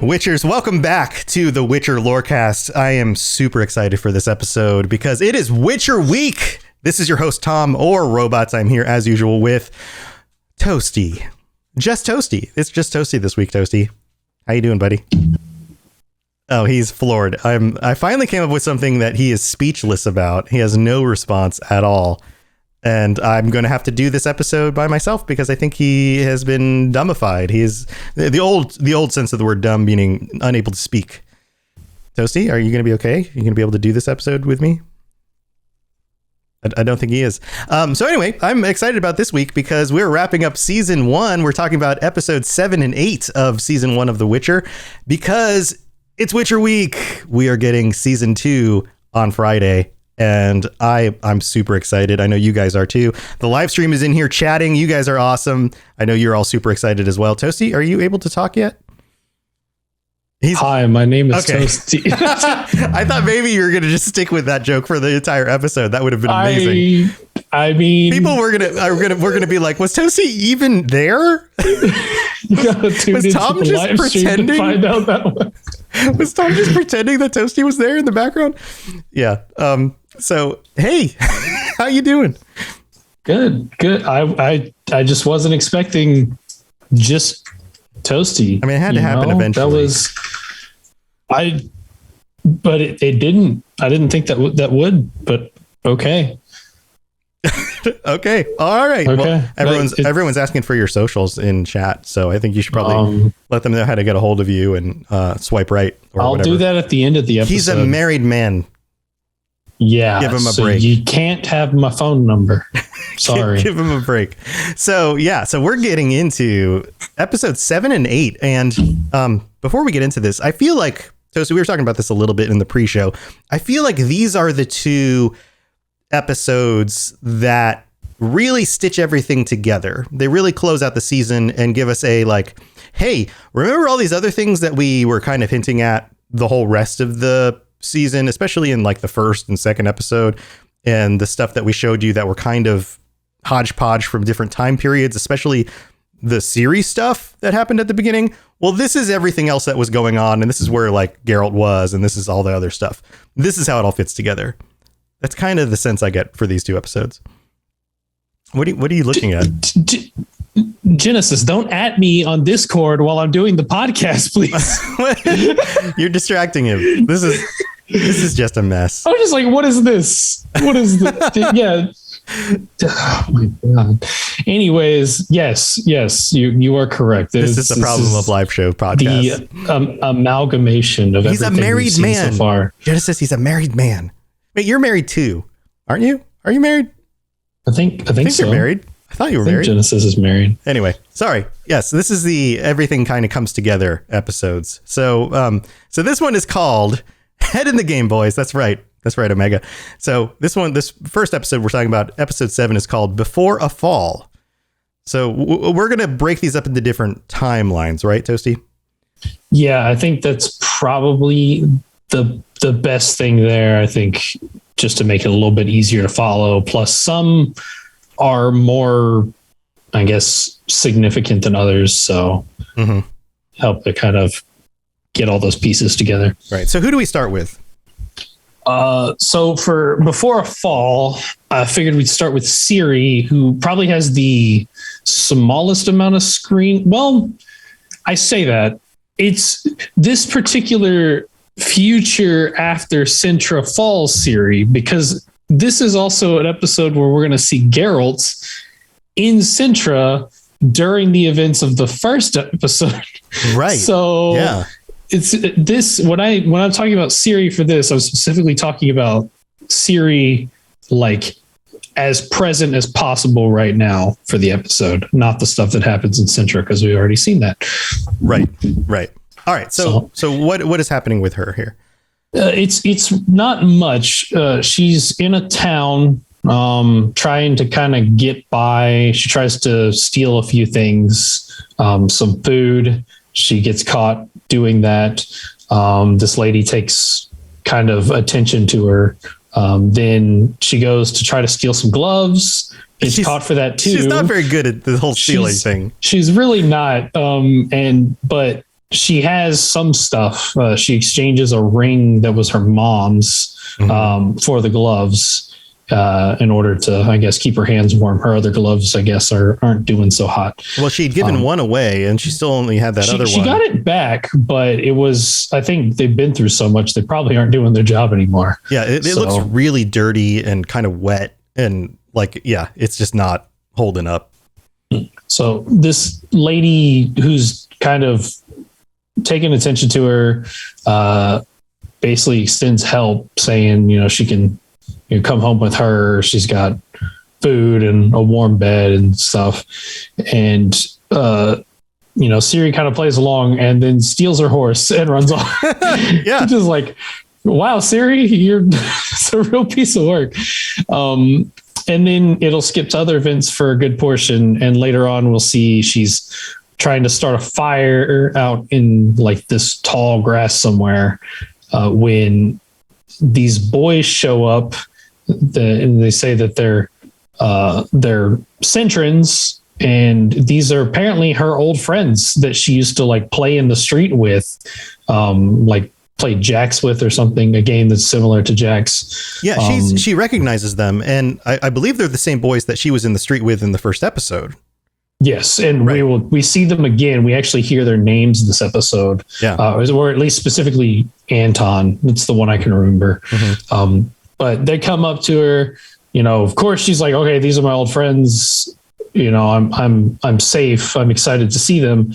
Witchers, welcome back to the Witcher Lorecast. I am super excited for this episode because it is Witcher Week. This is your host, Tom, or Robots. I'm here as usual with Toasty. Just Toasty. It's just Toasty this week, Toasty. How you doing, buddy? Oh, he's floored. I finally came up with something that he is speechless about. He has no response at all. And I'm going to have to do this episode by myself because I think he has been dumbified. He is the old sense of the word dumb, meaning unable to speak. Toasty, are you going to be okay? Are you going to be able to do this episode with me? I don't think he is. So anyway, I'm excited about this week because we're wrapping up season 1. We're talking about episodes 7 and 8 of season 1 of The Witcher because it's Witcher Week. We are getting season 2 on Friday. And I'm super excited. I know you guys are too. The live stream is in here chatting. You guys are awesome. I know you're all super excited as well. Toasty, are you able to talk yet? Hi, my name is Toasty. I thought maybe you were going to just stick with that joke for the entire episode. That would have been amazing. I mean, people were gonna be like, was Toasty even there? Was Tom just pretending? Find out that one. Was Tom just pretending that Toasty was there in the background? Yeah. So hey, how you doing? Good. I just wasn't expecting just Toasty. I mean, it had to happen eventually. But it didn't. I didn't think that would. But okay. Okay. All right. Okay. Well, everyone's asking for your socials in chat, so I think you should probably let them know how to get a hold of you and swipe right. I'll do that at the end of the episode. He's a married man. Yeah. Give him a break. You can't have my phone number. Sorry. Give him a break. So yeah. So we're getting into episodes 7 and 8, and before we get into this, I feel like so we were talking about this a little bit in the pre-show. I feel like these are the two episodes that really stitch everything together. They really close out the season and give us a like, hey, remember all these other things that we were kind of hinting at the whole rest of the season, especially in like the first and second episode, and the stuff that we showed you that were kind of hodgepodge from different time periods, especially the Ciri stuff that happened at the beginning. Well, this is everything else that was going on, and this is where like Geralt was, and this is all the other stuff. This is how it all fits together. That's kind of the sense I get for these two episodes. What are you looking at? Genesis, don't at me on Discord while I'm doing the podcast, please. You're distracting him. This is just a mess. I was just like, what is this? What is this? Yeah. Oh my God. Anyways, yes, you are correct. This is the problem of live show podcasts. The amalgamation of he's everything a married man. So far. Genesis, he's a married man. Wait, you're married too, aren't you? Are you married? I think so. You're married. I thought you were married. Genesis is married. Anyway, sorry. Yes, this is the everything kind of comes together episodes. So this one is called Head in the Game, boys. That's right. Omega. So this first episode we're talking about, episode 7, is called Before a Fall. So we're going to break these up into different timelines, right, Toasty? Yeah, I think that's probably the best thing there. I think just to make it a little bit easier to follow. Plus some are more, I guess, significant than others. So help to kind of get all those pieces together. Right. So who do we start with? So for Before a Fall, I figured we'd start with Ciri, who probably has the smallest amount of screen. Well, I say that it's this particular future after Cintra falls Ciri, because this is also an episode where we're going to see Geralt in Cintra during the events of the first episode. Right. So yeah. It's this when I'm talking about Ciri for this, I'm specifically talking about Ciri like as present as possible right now for the episode, not the stuff that happens in Cintra, because we've already seen that. Right. All right. So what is happening with her here? It's not much. She's in a town trying to kind of get by. She tries to steal a few things, some food. She gets caught doing that. This lady takes kind of attention to her. Then she goes to try to steal some gloves. Gets caught for that too. She's not very good at the whole stealing thing. She's really not. But she has some stuff. She exchanges a ring that was her mom's for the gloves in order to, I guess, keep her hands warm. Her other gloves, I guess, aren't doing so hot. Well, she'd given one away, and she still only had that other one. She got it back, but it was, I think they've been through so much, they probably aren't doing their job anymore. Yeah, it looks really dirty and kind of wet, and like, yeah, it's just not holding up. So this lady who's kind of taking attention to her basically extends help, saying, she can come home with her. She's got food and a warm bed and stuff. And, Ciri kind of plays along and then steals her horse and runs off. Yeah. Just like, wow, Ciri, it's a real piece of work. And then it'll skip to other events for a good portion. And later on, we'll see she's trying to start a fire out in like this tall grass somewhere when these boys show up and they say that they're Centrins. And these are apparently her old friends that she used to like play in the street with, like play jacks with or something, a game that's similar to jacks. Yeah, she recognizes them, and I believe they're the same boys that she was in the street with in the first episode. Yes, and right. we see them again. We actually hear their names in this episode, or at least specifically Anton. It's the one I can remember. Mm-hmm. But they come up to her. Of course, she's like, "Okay, these are my old friends. I'm safe. I'm excited to see them."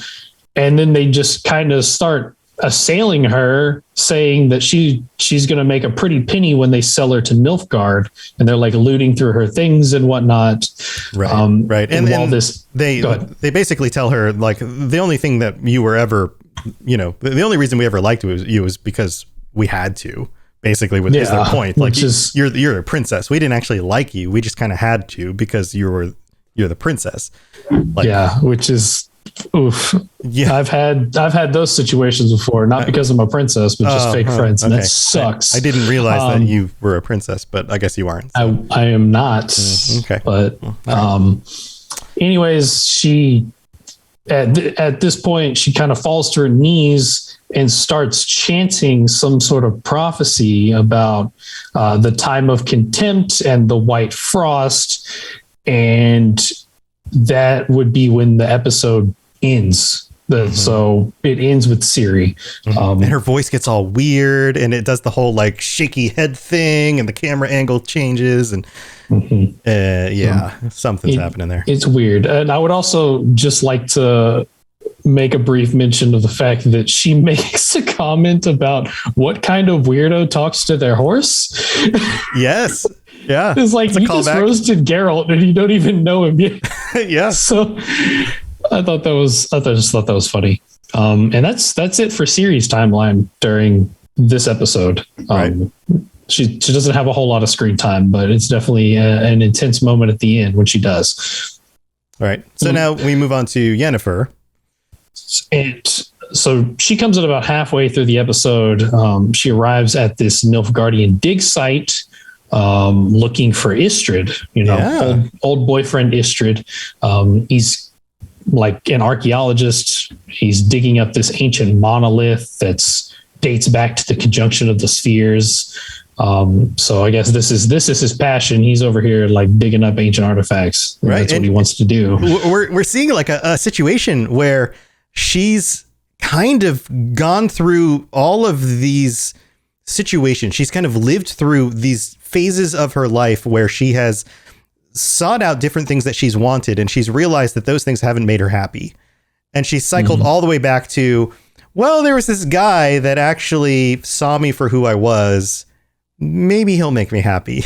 And then they just kind of start assailing her, saying that she's going to make a pretty penny when they sell her to Nilfgaard, and they're like looting through her things and whatnot. Right, right. And all this, they basically tell her like the only thing that you were ever, the only reason we ever liked you was because we had to. Basically, is their point. Like you're a princess. We didn't actually like you. We just kind of had to because you're the princess. Like, yeah, which is. Oof. Yeah. I've had those situations before, not because I'm a princess, but just fake friends. And that sucks. I didn't realize that you were a princess, but I guess you aren't. So. I am not. Okay. But anyways, she at this point, she kind of falls to her knees and starts chanting some sort of prophecy about the time of contempt and the white frost. And that would be when the episode ends. So it ends with Ciri. And her voice gets all weird, and it does the whole like shaky head thing, and the camera angle changes, and something's happening there. It's weird. And I would also just like to make a brief mention of the fact that she makes a comment about what kind of weirdo talks to their horse. Yes. Yeah. It's like, you just roasted Geralt and you don't even know him yet. Yeah. So I thought that was funny. And that's it for Ciri's timeline during this episode. Right. She doesn't have a whole lot of screen time, but it's definitely an intense moment at the end when she does. All right. So now we move on to Yennefer. And so she comes in about halfway through the episode. She arrives at this Nilfgaardian dig site, looking for Istrid, old boyfriend Istrid. He's like an archaeologist. He's digging up this ancient monolith that's dates back to the conjunction of the spheres. So I guess this is his passion. He's over here like digging up ancient artifacts. Right. That's what he wants to do. We're seeing like a situation where she's kind of gone through all of these situations. She's kind of lived through these phases of her life where she has sought out different things that she's wanted, and she's realized that those things haven't made her happy. And she's cycled all the way back to, well, there was this guy that actually saw me for who I was. Maybe he'll make me happy.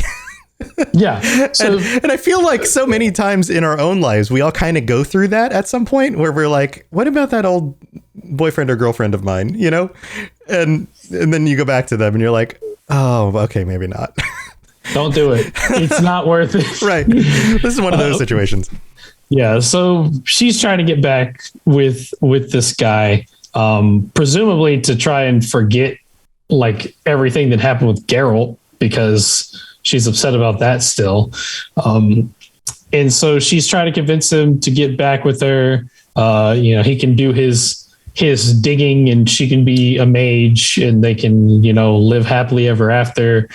Yeah. So, and I feel like so many times in our own lives, we all kind of go through that at some point where we're like, what about that old boyfriend or girlfriend of mine, and then you go back to them and you're like, oh, okay, maybe not. Don't do it. It's not worth it. Right. This is one of those situations. Yeah. So she's trying to get back with this guy, presumably to try and forget like everything that happened with Geralt, because she's upset about that still. And so she's trying to convince him to get back with her. He can do his his digging, and she can be a mage, and they can, live happily ever after.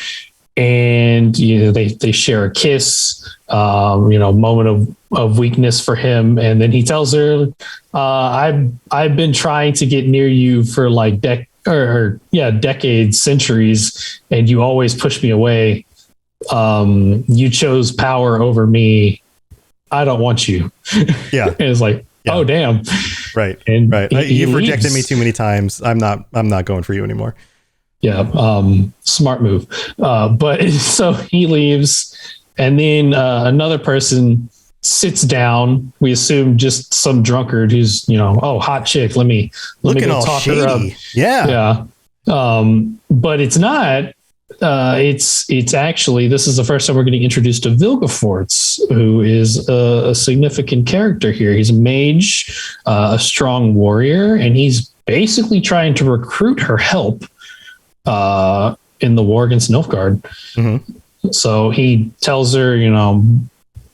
And they share a kiss, moment of weakness for him, and then he tells her, I've been trying to get near you for like decades, centuries, and you always push me away. You chose power over me. I don't want you. Yeah. And it's like, yeah. Oh damn. Right. And right. You've rejected me too many times. I'm not going for you anymore. Yeah. Smart move. But so he leaves, and then another person sits down. We assume just some drunkard who's, hot chick. Let me go talk her up. Yeah. But it's not. It's actually, this is the first time we're getting introduced to Vilgefortz, who is a significant character here. He's a mage, a strong warrior, and he's basically trying to recruit her help in the war against Nilfgaard. Mm-hmm. So he tells her,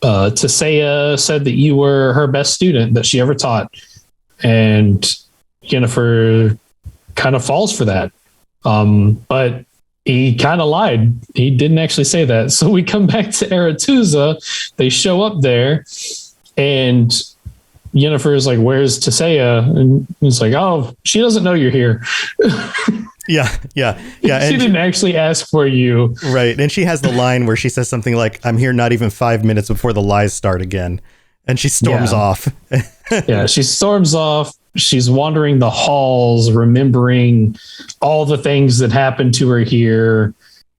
Tisea said that you were her best student that she ever taught, and Yennefer kind of falls for that. But he kind of lied. He didn't actually say that. So we come back to Aretuza. They show up there, and Yennefer is like, "Where's Tisea?" And he's like, "Oh, she doesn't know you're here." Yeah. She didn't actually ask for you. Right. And she has the line where she says something like, "I'm here not even 5 minutes before the lies start again." And she storms off. Yeah, she storms off. She's wandering the halls, remembering all the things that happened to her here,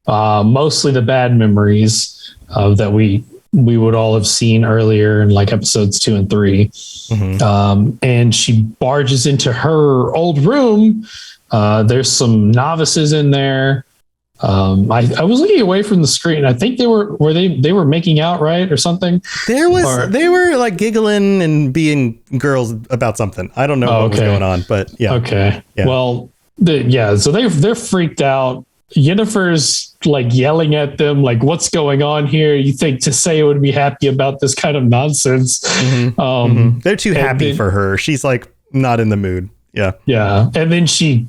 mostly the bad memories that we would all have seen earlier in like episodes 2 and 3. Mm-hmm. And she barges into her old room. There's some novices in there. I was looking away from the screen. I think they were making out, right, or something. They were like giggling and being girls about something. I don't know what was going on, but yeah. Okay. Yeah. Well, so they're freaked out. Yennefer's like yelling at them, like, "What's going on here? You think Tisea would be happy about this kind of nonsense?" Mm-hmm. They're too happy for her. She's like not in the mood. Yeah. Yeah. And then she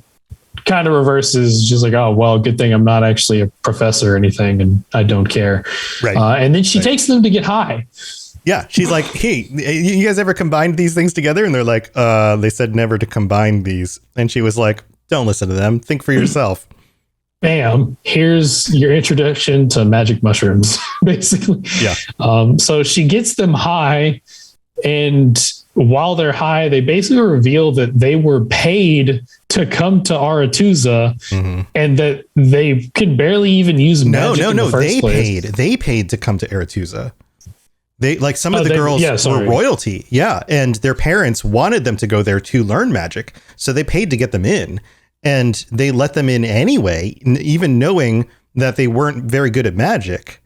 kind of reverses. She's like, "Oh, well, good thing I'm not actually a professor or anything, and I don't care." Right. And then she takes them to get high. Yeah. She's like, "Hey, you guys ever combined these things together?" And they're like, they said never to combine these. And she was like, "Don't listen to them. Think for yourself." Bam. Here's your introduction to magic mushrooms, basically. Yeah. So she gets them high, and while they're high, they basically reveal that they were paid to come to Aretuza, mm-hmm. and that they could barely even use magic in the first place. They paid to come to Aretuza. They like some of the girls were royalty. Yeah. And their parents wanted them to go there to learn magic. So they paid to get them in, and they let them in anyway, even knowing that they weren't very good at magic,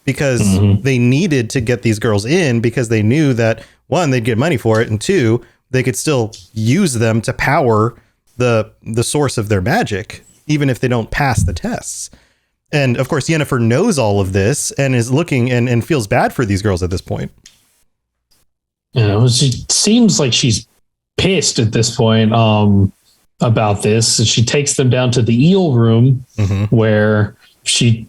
because mm-hmm. they needed to get these girls in because they knew that, one, they'd get money for it, and two, they could still use them to power the source of their magic, even if they don't pass the tests. And of course, Yennefer knows all of this and is looking and feels bad for these girls at this point. She seems like she's pissed at this point about this. She takes them down to the eel room, mm-hmm. where she,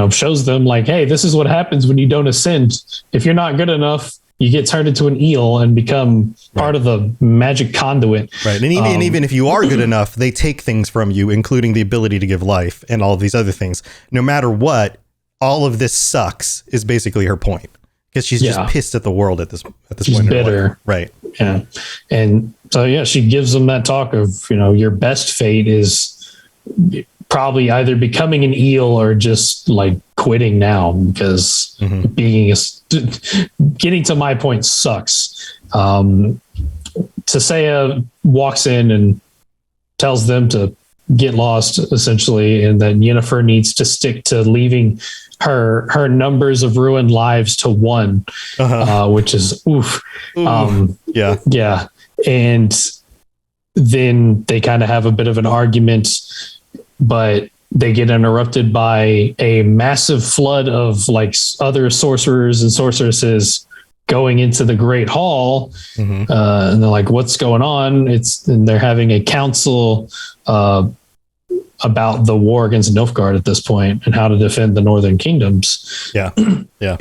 shows them like, "Hey, this is what happens when you don't ascend. If you're not good enough, you get turned into an eel and become part of the magic conduit." Right. And even if you are good enough, they take things from you, including the ability to give life and all of these other things. No matter what, all of this sucks is basically her point, because she's just pissed at the world at this she's point. Bitter. Right. Yeah. And so, she gives them that talk of, your best fate is probably either becoming an eel or just like quitting now, because mm-hmm. getting to my point sucks. Tisea walks in and tells them to get lost, essentially, and that Yennefer needs to stick to leaving her numbers of ruined lives to 1, which is oof. Yeah. And then they kind of have a bit of an argument, but they get interrupted by a massive flood of like other sorcerers and sorceresses going into the Great Hall, and they're like, "What's going on?" And they're having a council about the war against Nilfgaard at this point and how to defend the Northern Kingdoms. Yeah, yeah.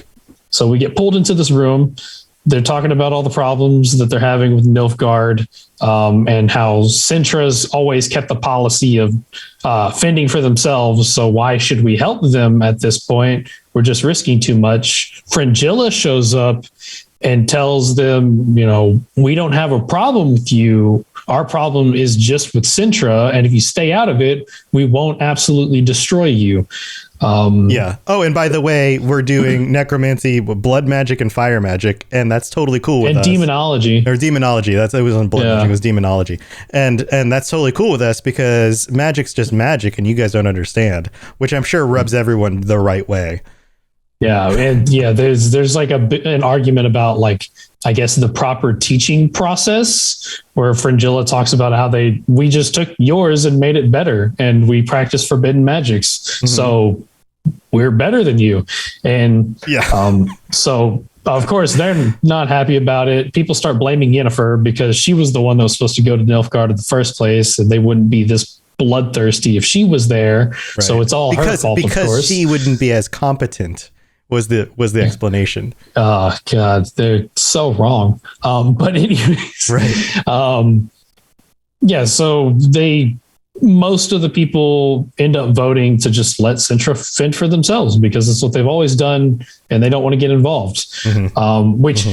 So we get pulled into this room. They're talking about all the problems that they're having with Nilfgaard, and how Sintra's always kept the policy of fending for themselves. So why should we help them at this point? We're just risking too much. Fringilla shows up and tells them, we don't have a problem with you. Our problem is just with Sintra. And if you stay out of it, we won't absolutely destroy you. Yeah. Oh, and by the way, we're doing necromancy, blood magic, and fire magic, and that's totally cool with us. And demonology. Or demonology. It was on blood magic. It was demonology, and that's totally cool with us because magic's just magic, and you guys don't understand, which I'm sure rubs everyone the right way. Yeah, and there's like an argument about, like, I guess the proper teaching process, where Fringilla talks about how we just took yours and made it better, and we practice forbidden magics, so we're better than you. And so of course they're not happy about it. People start blaming Yennefer because she was the one that was supposed to go to Nilfgaard in the first place, and they wouldn't be this bloodthirsty if she was there. Right. So it's all her fault, of course. Because she wouldn't be as competent. Was the explanation? Oh God, they're so wrong. But anyways, right. So most of the people end up voting to just let Sintra fend for themselves because it's what they've always done, and they don't want to get involved. Which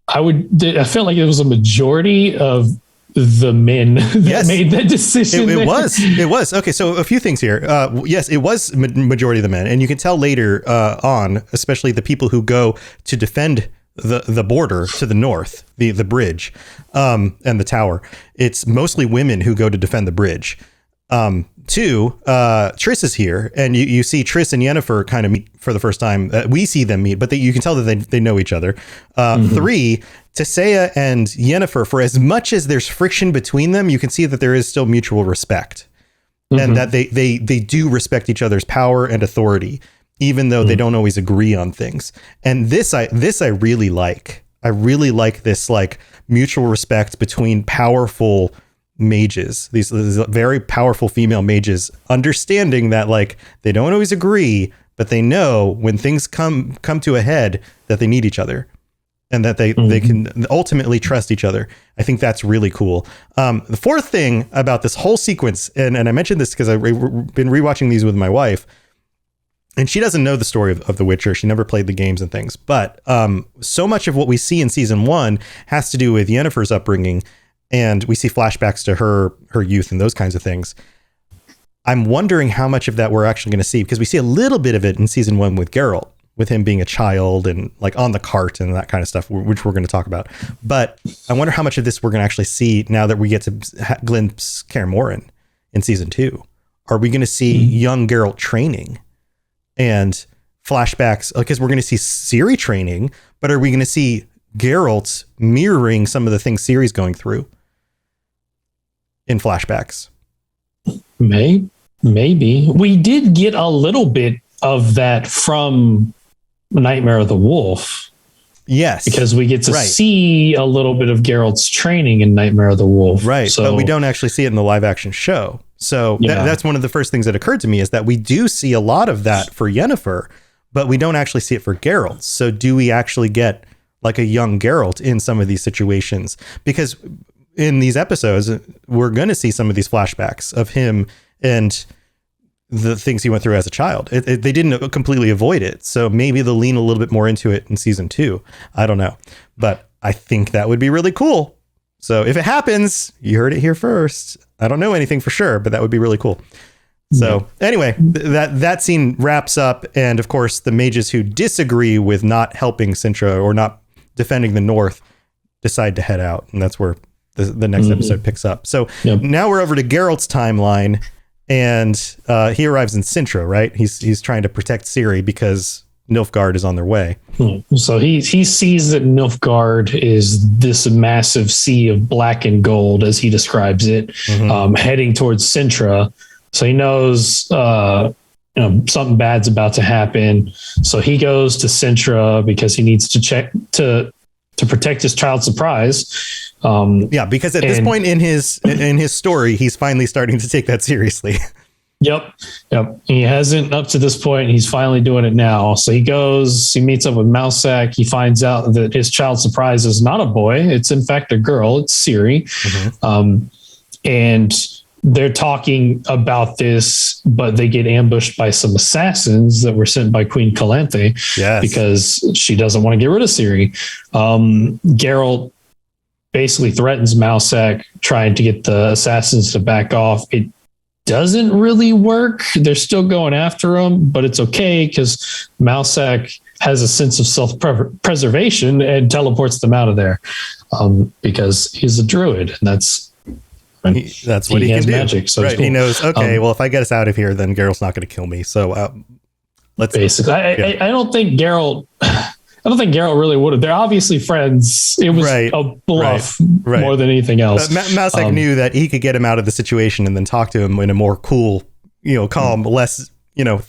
I felt like it was a majority of the men that made that decision. It was. Okay, so a few things here. Yes, it was majority of the men. And you can tell later on, especially the people who go to defend the border to the north, the bridge, and the tower. It's mostly women who go to defend the bridge. Two, Triss is here, and you see Triss and Yennefer kind of meet for the first time. We see them meet, but you can tell that they know each other. Three, Tissaia and Yennefer, for as much as there's friction between them, you can see that there is still mutual respect, and that they do respect each other's power and authority, even though they don't always agree on things. And this I really like. I really like this, like, mutual respect between powerful mages, these very powerful female mages, understanding that, like, they don't always agree, but they know when things come to a head that they need each other, and that they can ultimately trust each other. I think that's really cool. The fourth thing about this whole sequence, and I mentioned this because I've been rewatching these with my wife, and she doesn't know the story of The Witcher. She never played the games and things, but so much of what we see in season 1 has to do with Yennefer's upbringing, and we see flashbacks to her youth and those kinds of things. I'm wondering how much of that we're actually going to see, because we see a little bit of it in season 1 with Geralt, with him being a child and, like, on the cart and that kind of stuff, which we're going to talk about. But I wonder how much of this we're going to actually see now that we get to glimpse Kaer Morhen in season 2. Are we going to see young Geralt training and flashbacks? Because we're going to see Ciri training, but are we going to see Geralt mirroring some of the things Ciri's going through in flashbacks? Maybe. We did get a little bit of that from Nightmare of the Wolf. Yes. Because we get to see a little bit of Geralt's training in Nightmare of the Wolf. Right. So, but we don't actually see it in the live action show. So that's one of the first things that occurred to me, is that we do see a lot of that for Yennefer, but we don't actually see it for Geralt. So do we actually get, like, a young Geralt in some of these situations? Because in these episodes, we're going to see some of these flashbacks of him and the things he went through as a child. They didn't completely avoid it. So maybe they'll lean a little bit more into it in season 2. I don't know, but I think that would be really cool. So if it happens, you heard it here first. I don't know anything for sure, but that would be really cool. So anyway, that scene wraps up. And of course, the mages who disagree with not helping Sintra or not defending the North decide to head out. And that's where the next episode picks up. So now we're over to Geralt's timeline. And he arrives in Sintra, right? He's trying to protect Ciri because Nilfgaard is on their way. So he sees that Nilfgaard is this massive sea of black and gold, as he describes it, heading towards Sintra. So he knows, something bad's about to happen. So he goes to Sintra because he needs to check to protect his child surprise. Because at this point in his story, he's finally starting to take that seriously. Yep. He hasn't up to this point. He's finally doing it now. So he meets up with Mousesack. He finds out that his child surprise is not a boy. It's in fact a girl. It's Ciri. Mm-hmm. And they're talking about this, but they get ambushed by some assassins that were sent by Queen Calanthe because she doesn't want to get rid of Ciri. Geralt basically threatens Mousesack, trying to get the assassins to back off. It doesn't really work. They're still going after him, but it's okay because Mousesack has a sense of self-preservation and teleports them out of there because he's a druid, and that's what he can do. Magic, so cool. He knows. Okay, well, if I get us out of here, then Geralt's not going to kill me. So let's basically. I don't think Geralt. I don't think Geralt really would have. They're obviously friends. It was a bluff more than anything else. Mousesack knew that he could get him out of the situation and then talk to him in a more cool, calm, less,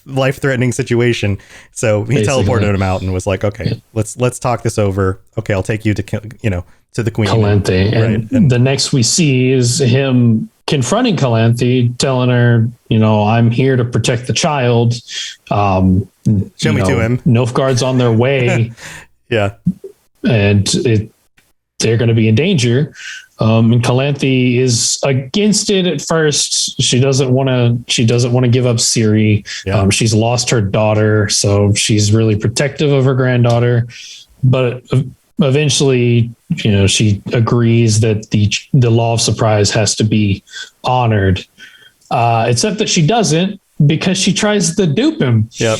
life-threatening situation. So he teleported him out and was like, "Okay, let's talk this over. Okay, I'll take you to to the Queen." Calanthe, and the next we see is him confronting Calanthe, telling her, "I'm here to protect the child. Show me to him. Nilfgaard's on their way." Yeah. And they're going to be in danger. And Calanthe is against it at first. She doesn't want to give up Ciri. Yeah. She's lost her daughter, so she's really protective of her granddaughter. But eventually, she agrees that the law of surprise has to be honored. Except that she doesn't, because she tries to dupe him. Yep.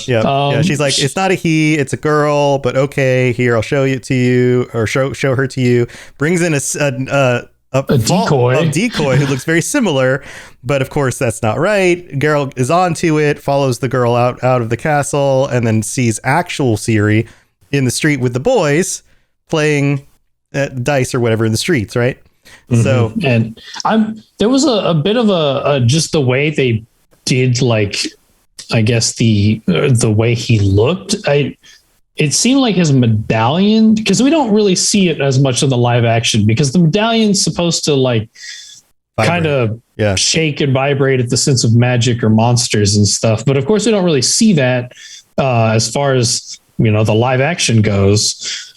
She's like, it's not a he, it's a girl, but okay, here, I'll show it to you, or show her to you. Brings in a decoy who looks very similar, but of course that's not right. Geralt is onto it, follows the girl out of the castle, and then sees actual Ciri in the street with the boys playing dice or whatever in the streets, right? Mm-hmm. So, and there was a bit of a just the way they did, I guess the way he looked. It seemed like his medallion, because we don't really see it as much in the live action, because the medallion's supposed to kind of shake and vibrate at the sense of magic or monsters and stuff. But of course, we don't really see that as far as the live action goes.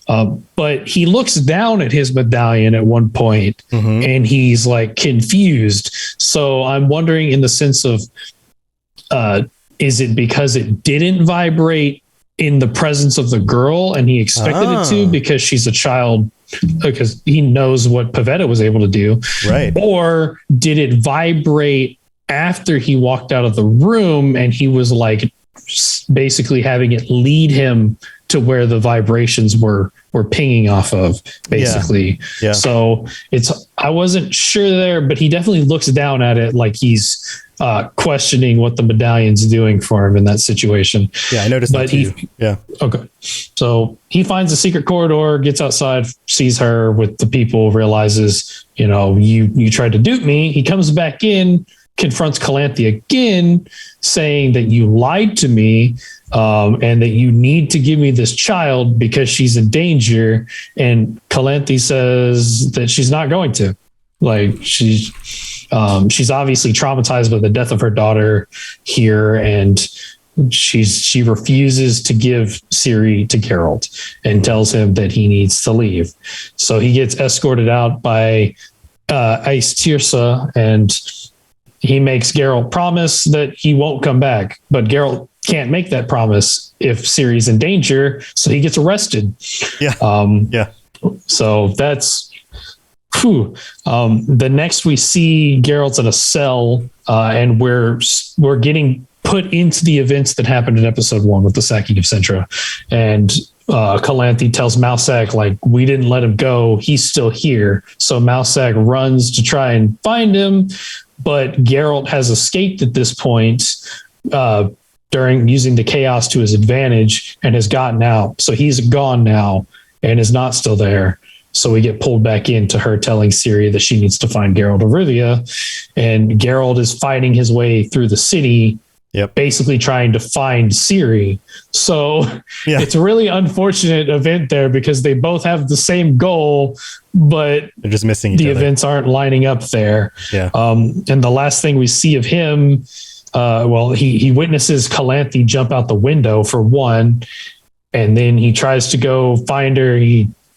But he looks down at his medallion at one point, mm-hmm. and he's confused. So I'm wondering, in the sense of, is it because it didn't vibrate in the presence of the girl and he expected it to, because she's a child, because he knows what Pavetta was able to do? Right. Or did it vibrate after he walked out of the room and he was basically having it lead him to where the vibrations were pinging off of, basically. Yeah. So I wasn't sure there, but he definitely looks down at it like he's questioning what the medallion's doing for him in that situation. Yeah, I noticed that too. Yeah. Okay. So he finds a secret corridor, gets outside, sees her with the people, realizes, you tried to dupe me. He comes back in, confronts Calanthe again, saying that you lied to me, and that you need to give me this child because she's in danger. And Calanthe says that she's not going to. She's obviously traumatized by the death of her daughter here, and she refuses to give Ciri to Geralt and tells him that he needs to leave. So he gets escorted out by Ace Tirsa, and he makes Geralt promise that he won't come back, but Geralt can't make that promise if Ciri's in danger, so he gets arrested. Yeah. So that's the next we see Geralt's in a cell, and we're getting put into the events that happened in episode 1 with the sacking of Sintra. And Calanthe tells Mousesack, we didn't let him go, he's still here. So Mousesack runs to try and find him, but Geralt has escaped at this point during using the chaos to his advantage and has gotten out. So he's gone now and is not still there. So we get pulled back into her telling Ciri that she needs to find Geralt of Rivia, and Geralt is fighting his way through the city basically trying to find Ciri. So it's a really unfortunate event there because they both have the same goal, but they're just missing each other. Events aren't lining up there. And the last thing we see of him, he witnesses Calanthe jump out the window for one, and then he tries to go find her.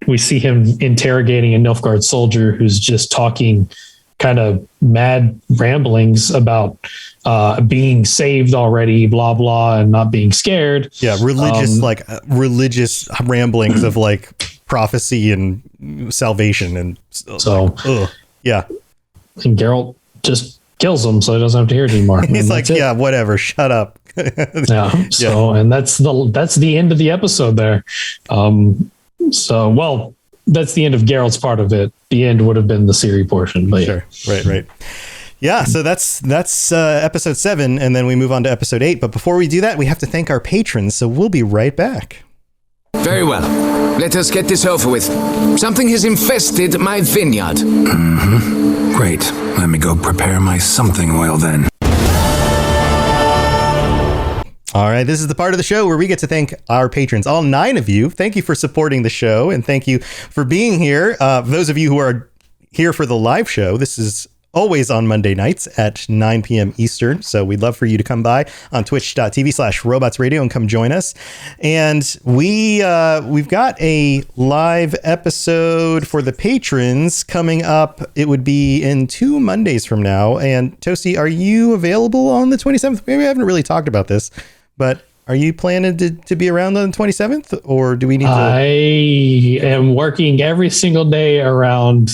We see him interrogating a Nilfgaard soldier who's just talking kind of mad ramblings about being saved already, blah, blah, and not being scared. Yeah. Religious ramblings of like prophecy and salvation. And so, yeah. And Geralt just kills him, so he doesn't have to hear it anymore. He's like, yeah, whatever, shut up. So, and that's the end of the episode there. That's the end of Geralt's part of it. The end would have been the Ciri portion, but sure. Right. Yeah, so that's episode 7, and then we move on to episode 8. But before we do that, we have to thank our patrons, so we'll be right back. Very well. Let us get this over with. Something has infested my vineyard. Mm-hmm. Great. Let me go prepare my something oil then. All right, this is the part of the show where we get to thank our patrons, all 9 of you. Thank you for supporting the show, and thank you for being here. Those of you who are here for the live show, this is always on Monday nights at 9 p.m. Eastern. So we'd love for you to come by on twitch.tv/robotsradio and come join us. And we've got a live episode for the patrons coming up. It would be in 2 Mondays from now. And Toasty, are you available on the 27th? Maybe we haven't really talked about this, but are you planning to be around on the 27th, or do we need to? I am working every single day around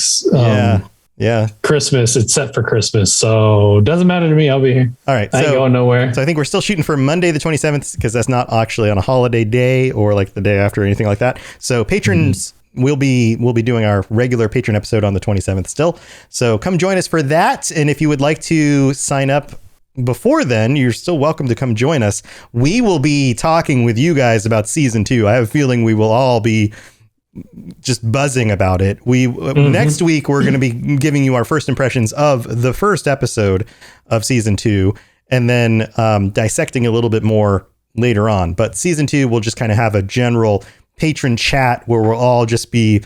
Christmas, except for Christmas. So it doesn't matter to me. I'll be here. All right. I ain't going nowhere. So I think we're still shooting for Monday the 27th because that's not actually on a holiday day or like the day after or anything like that. So patrons we'll be doing our regular patron episode on the 27th still. So come join us for that. And if you would like to sign up before then, you're still welcome to come join us. We will be talking with you guys about season 2. I have a feeling we will all be just buzzing about it. Next week, we're going to be giving you our first impressions of the first episode of season 2, and then dissecting a little bit more later on. But season 2, we'll just kind of have a general patron chat where we'll all just be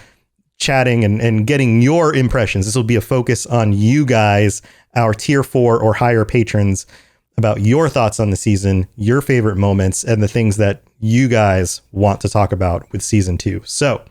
chatting and getting your impressions. This will be a focus on you guys, our tier 4 or higher patrons, about your thoughts on the season, your favorite moments, and the things that you guys want to talk about with season 2. So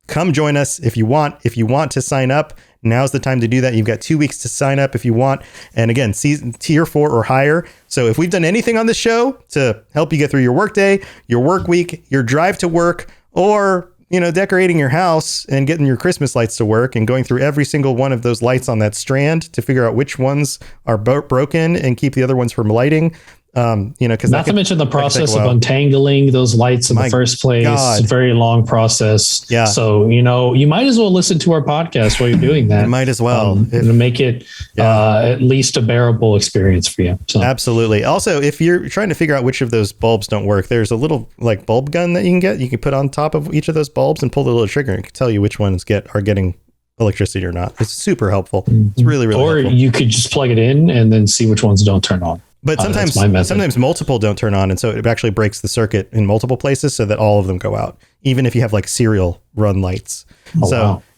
come join us if you want. If you want to sign up, now's the time to do that. You've got 2 weeks to sign up if you want. And again, season tier 4 or higher. So if we've done anything on this show to help you get through your work day, your work week, your drive to work, or decorating your house and getting your Christmas lights to work and going through every single one of those lights on that strand to figure out which ones are broken and keep the other ones from lighting. Because not to mention the process of untangling those lights in the first place. It's a very long process. Yeah. So, you might as well listen to our podcast while you're doing that. Might as well. To make it at least a bearable experience for you. So. Absolutely. Also, if you're trying to figure out which of those bulbs don't work, there's a little like bulb gun that you can get. You can put on top of each of those bulbs and pull the little trigger and it can tell you which ones are getting electricity or not. It's super helpful. It's really, really helpful. Or you could just plug it in and then see which ones don't turn on. But sometimes multiple don't turn on, and so it actually breaks the circuit in multiple places so that all of them go out, even if you have like serial run lights.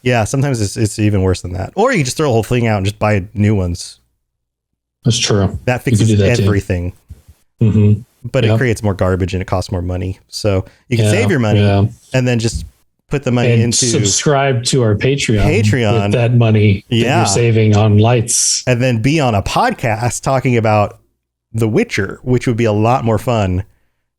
Yeah, sometimes it's even worse than that. Or you can just throw the whole thing out and just buy new ones. That's true. That fixes everything. But it creates more garbage and it costs more money. So you can save your money and then just put the money into subscribe to our Patreon with that money that you're saving on lights, and then be on a podcast talking about The Witcher, which would be a lot more fun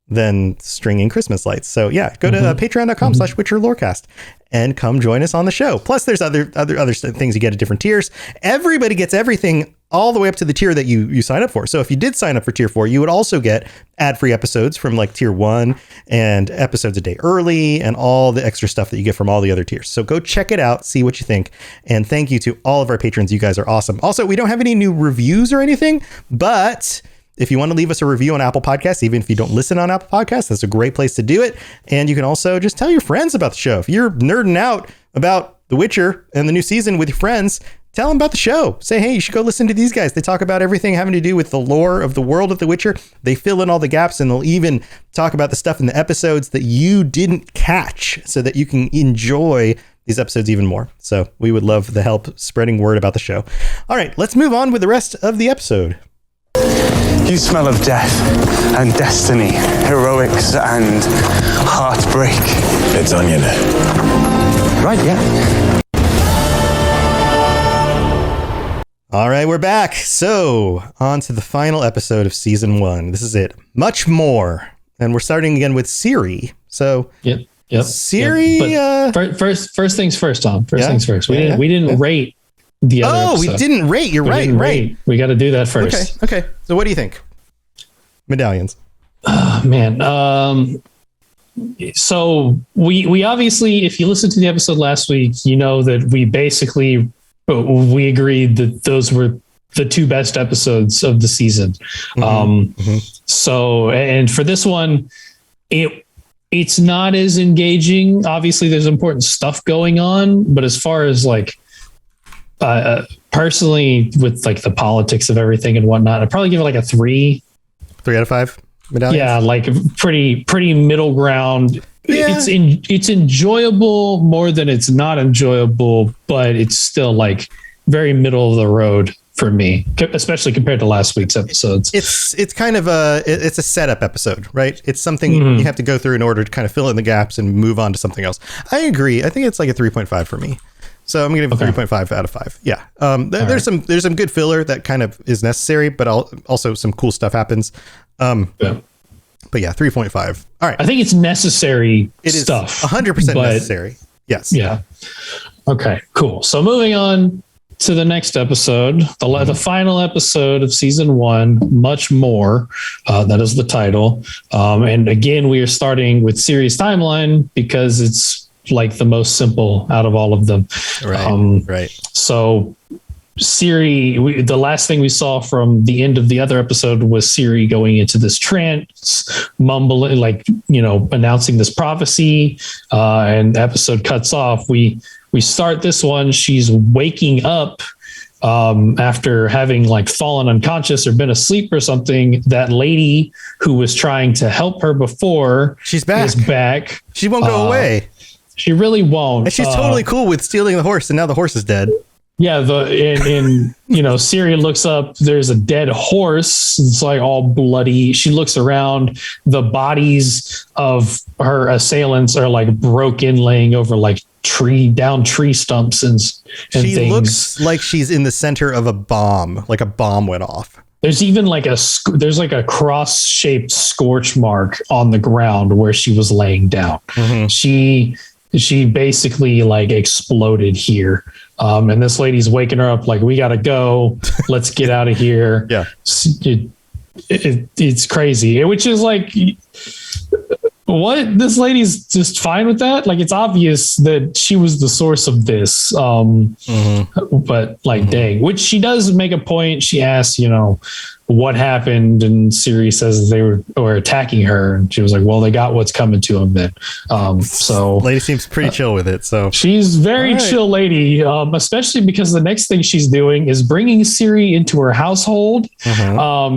than stringing Christmas lights. So go to patreon.com/Witcher Lorecast and come join us on the show. Plus there's other things you get at different tiers. Everybody gets everything all the way up to the tier that you sign up for. So if you did sign up for tier 4, you would also get ad-free episodes from like tier 1 and episodes a day early and all the extra stuff that you get from all the other tiers. So go check it out, see what you think. And thank you to all of our patrons. You guys are awesome. Also, we don't have any new reviews or anything, but if you want to leave us a review on Apple Podcasts, even if you don't listen on Apple Podcasts, that's a great place to do it. And you can also just tell your friends about the show. If you're nerding out about The Witcher and the new season with your friends. Tell them about the show. Say, hey, you should go listen to these guys. They talk about everything having to do with the lore of the world of The Witcher. They fill in all the gaps, and they'll even talk about the stuff in the episodes that you didn't catch so that you can enjoy these episodes even more. So we would love the help spreading word about the show. All right, let's move on with the rest of the episode. You smell of death and destiny, heroics and heartbreak. It's onion. Right, yeah. All right, we're back. So, on to the final episode of season 1. This is it. Much more. And we're starting again with Ciri. So, Yep. Ciri. But first things first, Tom. First things first. We didn't rate the other episode. We didn't rate. You're right. We got to do that first. Okay. So, what do you think? Medallions. Man. So we obviously, if you listened to the episode last week, you know that we agreed that those were the 2 best episodes of the season. So, and for this one, it's not as engaging. Obviously there's important stuff going on, but as far as like, personally with like the politics of everything and whatnot, I'd probably give it like a 3. 3 out of 5 medallions? Yeah, like pretty middle ground. Yeah. It's enjoyable more than it's not enjoyable, but it's still like very middle of the road for me, especially compared to last week's episodes. It's kind of it's a setup episode, right? It's something you have to go through in order to kind of fill in the gaps and move on to something else. I agree. I think it's like a 3.5 for me. So I'm going to give it 3.5 out of 5. Yeah. There's some good filler that kind of is necessary, but also some cool stuff happens. But yeah, 3.5. All right. I think it's necessary stuff. 100% necessary. Yes. Yeah. Okay, cool. So moving on to the next episode, the final episode of season 1, Much More. That is the title. And again, we are starting with Ciri's timeline because it's like the most simple out of all of them. Right. So Ciri, the last thing we saw from the end of the other episode was Ciri going into this trance, mumbling, like, announcing this prophecy, and the episode cuts off. We start this one. She's waking up after having like fallen unconscious or been asleep or something. That lady who was trying to help her before, she's back. Is back. She won't go away. She really won't. And she's totally cool with stealing the horse, and now the horse is dead. Yeah, Ciri looks up, there's a dead horse. It's like all bloody. She looks around, the bodies of her assailants are like broken, laying over like tree stumps and she things. Looks like she's in the center of a bomb, like a bomb went off. There's even like a cross-shaped scorch mark on the ground where she was laying down. She basically like exploded here. And this lady's waking her up like, we got to go. Let's get out of here. Yeah. It's crazy, which is like, what? This lady's just fine with that? Like, it's obvious that she was the source of this. But like, dang, which she does make a point. She asks, what happened? And Ciri says they were attacking her. And she was like, well, they got what's coming to them then. So lady seems pretty chill with it. So she's very chill lady, especially because the next thing she's doing is bringing Ciri into her household,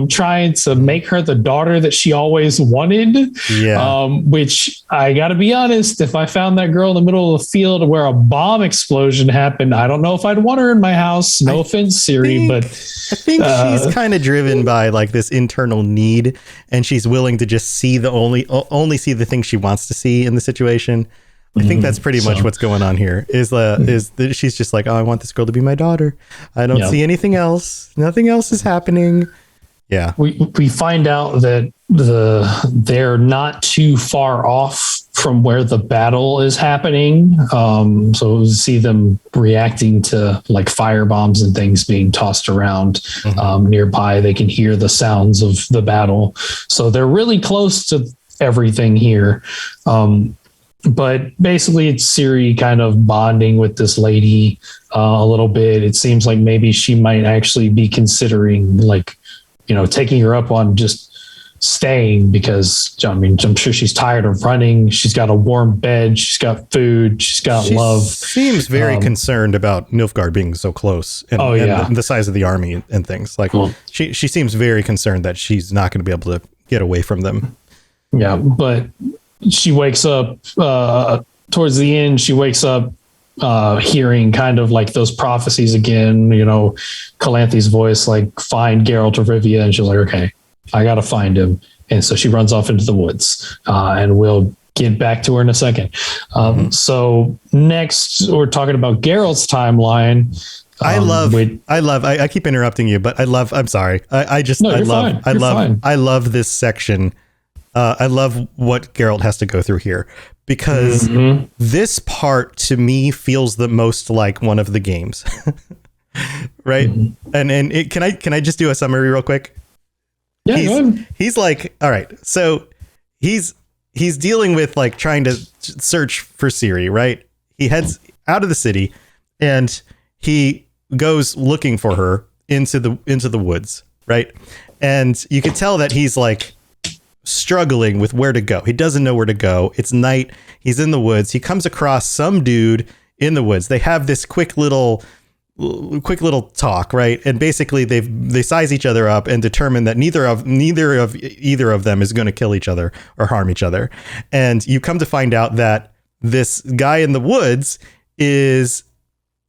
trying to make her the daughter that she always wanted. Yeah. Which I got to be honest, if I found that girl in the middle of the field where a bomb explosion happened, I don't know if I'd want her in my house. No offense, Ciri, but I think she's kind of driven by like this internal need, and she's willing to just see only see the things she wants to see in the situation. I think that's pretty much what's going on here. Is that she's just like, oh, I want this girl to be my daughter. I don't see anything else. Nothing else is happening. Yeah, we find out that they're not too far off from where the battle is happening. So we see them reacting to like fire bombs and things being tossed around nearby. They can hear the sounds of the battle. So they're really close to everything here. But basically it's Ciri kind of bonding with this lady a little bit. It seems like maybe she might actually be considering like, taking her up on just staying because I mean, I'm sure she's tired of running. She's got a warm bed. She's got food. She's got love. Seems very concerned about Nilfgaard being so close and, and the size of the army and things. Like she seems very concerned that she's not going to be able to get away from them. Yeah, but she wakes up towards the end. She wakes up hearing kind of like those prophecies again, you know, Calanthe's voice, like find Geralt of Rivia. And she's like, okay, I got to find him. And so she runs off into the woods and we'll get back to her in a second. So next we're talking about Geralt's timeline. I keep interrupting you, but I'm sorry. I love this section. I love what Geralt has to go through here because this part to me feels the most like one of the games, right? And can I just do a summary real quick? Yeah, he's like, all right, so he's dealing with like trying to search for Ciri, right? He heads out of the city and he goes looking for her into the woods, right? And you can tell that he's like struggling with where to go. He doesn't know where to go. It's night. He's in the woods. He comes across some dude in the woods. They have this quick little talk, right? And basically they size each other up and determine that neither of them is going to kill each other or harm each other. And you come to find out that this guy in the woods is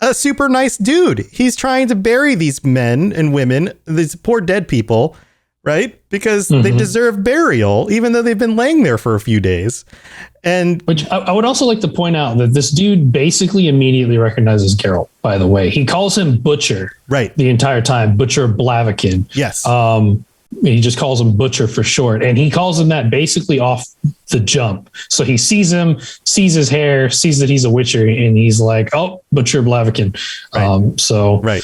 a super nice dude. He's trying to bury these men and women, these poor dead people, right? Because they deserve burial, even though they've been laying there for a few days. And which I would also like to point out that this dude basically immediately recognizes Geralt, by the way. He calls him Butcher, right, the entire time. Butcher Blaviken. Yes. He just calls him Butcher for short. And he calls him that basically off the jump. So he sees him, sees his hair, sees that he's a Witcher, and he's like, oh, Butcher Blaviken. Right.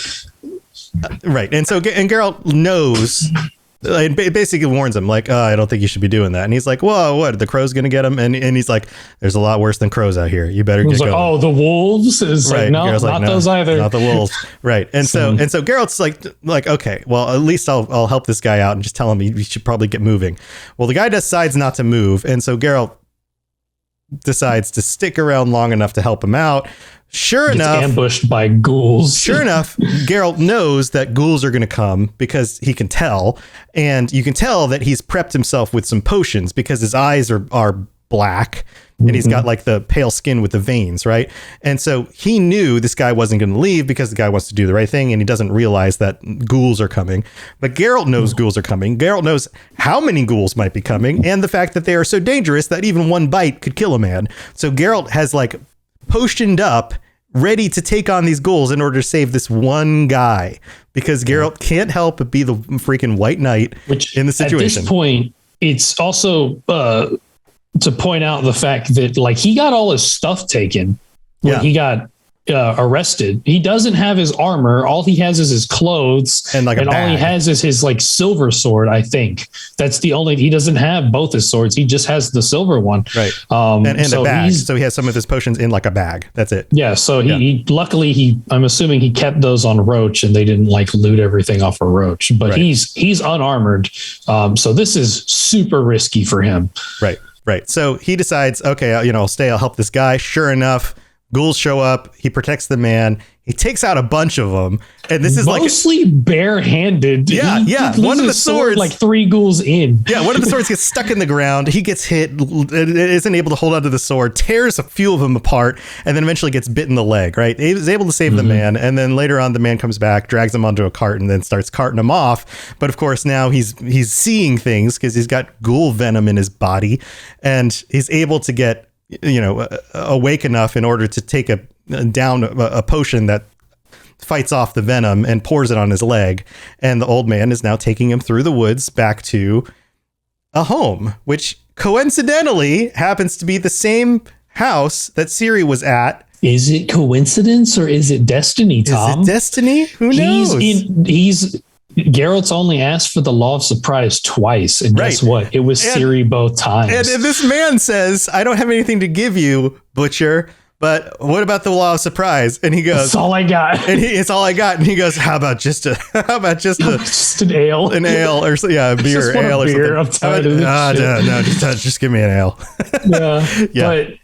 And so Geralt knows. It basically warns him, like, I don't think you should be doing that. And he's like, whoa, what? The crow's going to get him? And he's like, there's a lot worse than crows out here. You better get going. Oh, the wolves? Is right. Like, no, not like, those either. Not the wolves. Right. And so Geralt's like, okay, well, at least I'll help this guy out and just tell him he should probably get moving. Well, the guy decides not to move. And so Geralt decides to stick around long enough to help him out. Sure enough, ambushed by ghouls. Sure enough, Geralt knows that ghouls are going to come because he can tell, and you can tell that he's prepped himself with some potions because his eyes are black and he's got like the pale skin with the veins, right? And so he knew this guy wasn't going to leave because the guy wants to do the right thing and he doesn't realize that ghouls are coming. But Geralt knows ghouls are coming. Geralt knows how many ghouls might be coming and the fact that they are so dangerous that even one bite could kill a man. So Geralt has like potioned up, ready to take on these ghouls in order to save this one guy, because Geralt can't help but be the freaking White Knight in the situation. At this point, it's also to point out the fact that like he got all his stuff taken when he got arrested. He doesn't have his armor. All he has is his clothes, and all he has is his like silver sword. I think that's the only. He doesn't have both his swords. He just has the silver one, right? And so a bag. So he has some of his potions in like a bag. That's it. Yeah. So he luckily I'm assuming he kept those on Roach, and they didn't like loot everything off of Roach. But he's unarmored. So this is super risky for him. Right. So he decides, okay, I'll stay. I'll help this guy. Sure enough, ghouls show up. He protects the man. He takes out a bunch of them, and this is mostly barehanded. Yeah. One of the swords, like 3 ghouls in. Yeah, one of the swords gets stuck in the ground. He gets hit, isn't able to hold onto the sword, tears a few of them apart, and then eventually gets bit in the leg. Right, he was able to save the man, and then later on, the man comes back, drags him onto a cart, and then starts carting him off. But of course, now he's seeing things because he's got ghoul venom in his body, and he's able to get awake enough in order to take down a potion that fights off the venom and pours it on his leg. And the old man is now taking him through the woods back to a home, which coincidentally happens to be the same house that Ciri was at. Is it coincidence or is it destiny, Tom? Is it destiny? Who knows? Geralt's only asked for the law of surprise twice, and guess what? It was Ciri both times. And this man says, I don't have anything to give you, Butcher, but what about the law of surprise? And he goes, That's all I got. And it's all I got. And he goes, how about just an ale, a beer, ale or beer. something. I'm tired of this shit. Just give me an ale. But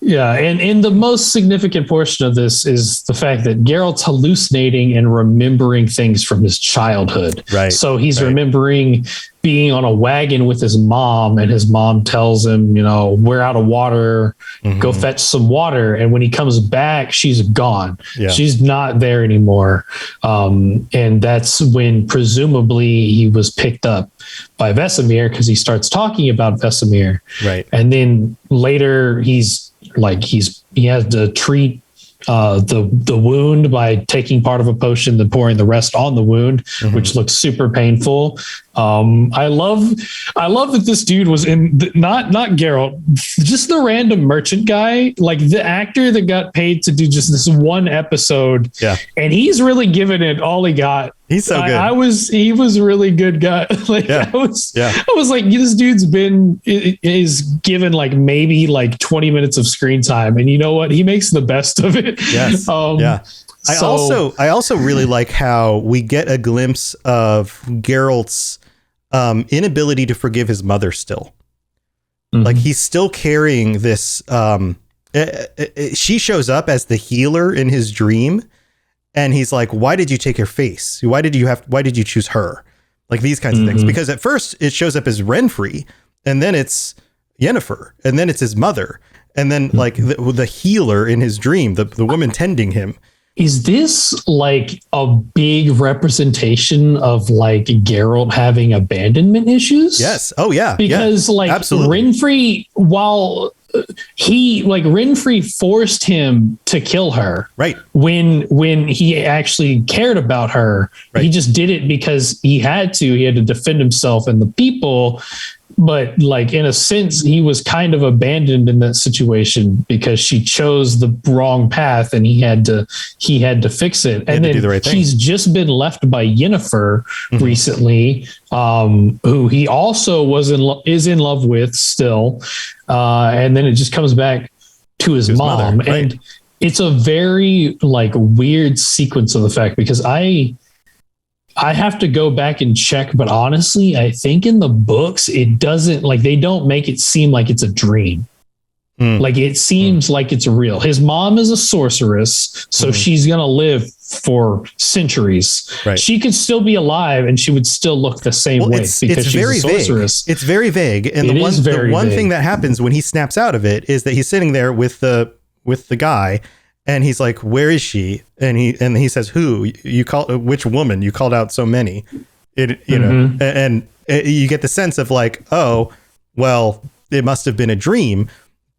and the most significant portion of this is the fact that Geralt's hallucinating and remembering things from his childhood. Right. So he's remembering being on a wagon with his mom, and his mom tells him, we're out of water, go fetch some water. And when he comes back, she's gone. Yeah. She's not there anymore. And that's when presumably he was picked up by Vesemir, because he starts talking about Vesemir. Right. And then later he has to treat the wound by taking part of a potion, then pouring the rest on the wound, which looks super painful. I love that this dude was in not Geralt, just the random merchant guy, like the actor that got paid to do just this one episode. Yeah. And he's really given it all he got. He's so good. He was a really good guy. I was like, this dude's is given maybe 20 minutes of screen time. And you know what? He makes the best of it. Yes. I also really like how we get a glimpse of Geralt's inability to forgive his mother still. Like he's still carrying this. She shows up as the healer in his dream. And he's like, why did you take her face? Why did you choose her? Like these kinds of things. Because at first it shows up as Renfri, and then it's Yennefer, and then it's his mother. And then the healer in his dream, the woman tending him. Is this a big representation of Geralt having abandonment issues? Yes. Oh yeah. Because absolutely. Renfri, while Renfri forced him to kill her. Right. When he actually cared about her, he just did it because he had to defend himself and the people. But in a sense, he was kind of abandoned in that situation because she chose the wrong path and he had to fix it. And then he's just been left by Yennefer recently, who he also is in love with still. And then it just comes back to his mom. Mother, and it's a very weird sequence of the fact, because I have to go back and check, but honestly, I think in the books, it doesn't they don't make it seem like it's a dream. It seems like it's real. His mom is a sorceress, so she's going to live for centuries. Right. She could still be alive and she would still look the same way because she's a sorceress. It's very vague. And the one thing that happens when he snaps out of it is that he's sitting there with the guy. And he's like, where is she? And he says, who? You call which woman? You called out so many. And you get the sense of oh, well, it must have been a dream,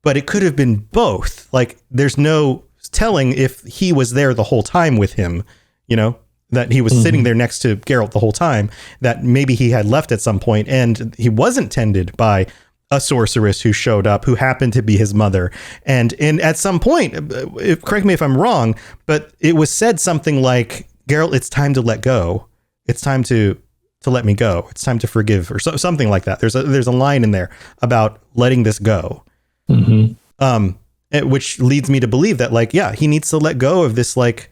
but it could have been both. There's no telling if he was there the whole time with him, that he was sitting there next to Geralt the whole time, that maybe he had left at some point and he wasn't tended by a sorceress who showed up, who happened to be his mother. And at some point, correct me if I'm wrong, but it was said something like, Geralt, it's time to let go. It's time to let me go. It's time to forgive, or something like that. There's a line in there about letting this go. Which leads me to believe that he needs to let go of this, the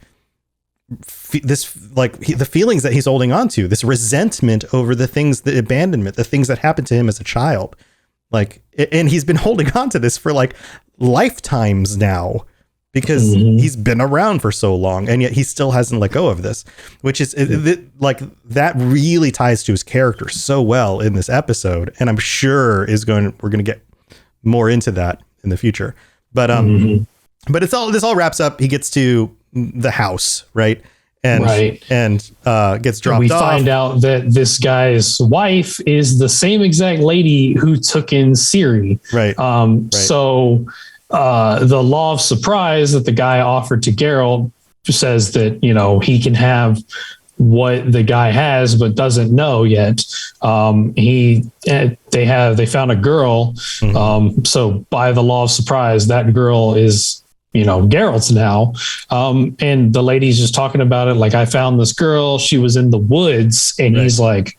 feelings that he's holding on to, this resentment over the abandonment, the things that happened to him as a child. And he's been holding on to this for lifetimes now, because he's been around for so long, and yet he still hasn't let go of this, which is that really ties to his character so well in this episode. And I'm sure we're going to get more into that in the future, but this all wraps up. He gets to the house, right? And gets dropped off. We find out that this guy's wife is the same exact lady who took in Ciri. Right. So the law of surprise that the guy offered to Geralt says that, he can have what the guy has, but doesn't know yet. They found a girl. So by the law of surprise, that girl is, Geralt's now. And the lady's just talking about it. I found this girl, she was in the woods, and he's like,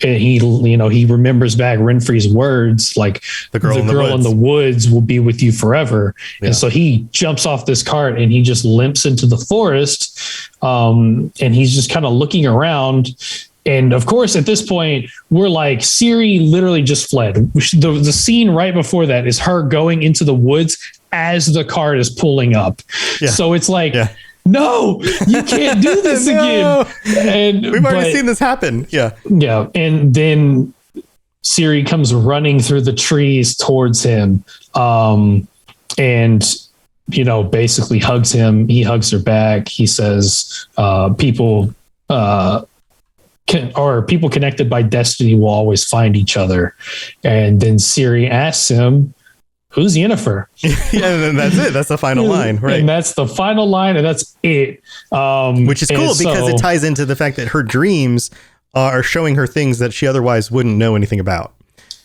and he remembers back Renfri's words, like the girl in the woods will be with you forever. Yeah. And so he jumps off this cart and he just limps into the forest. And he's just kind of looking around. And of course, at this point, we're like, Ciri literally just fled. The scene right before that is her going into the woods as the cart is pulling up. Yeah. So it's like, no, you can't do this No. again. And we've already seen this happen. Yeah. Yeah. And then Ciri comes running through the trees towards him. And, basically hugs him. He hugs her back. He says, people connected by destiny will always find each other. And then Ciri asks him, who's Yennefer? Yeah, and then that's it. That's the final line, right? And that's the final line, and that's it. Which is cool because it ties into the fact that her dreams are showing her things that she otherwise wouldn't know anything about.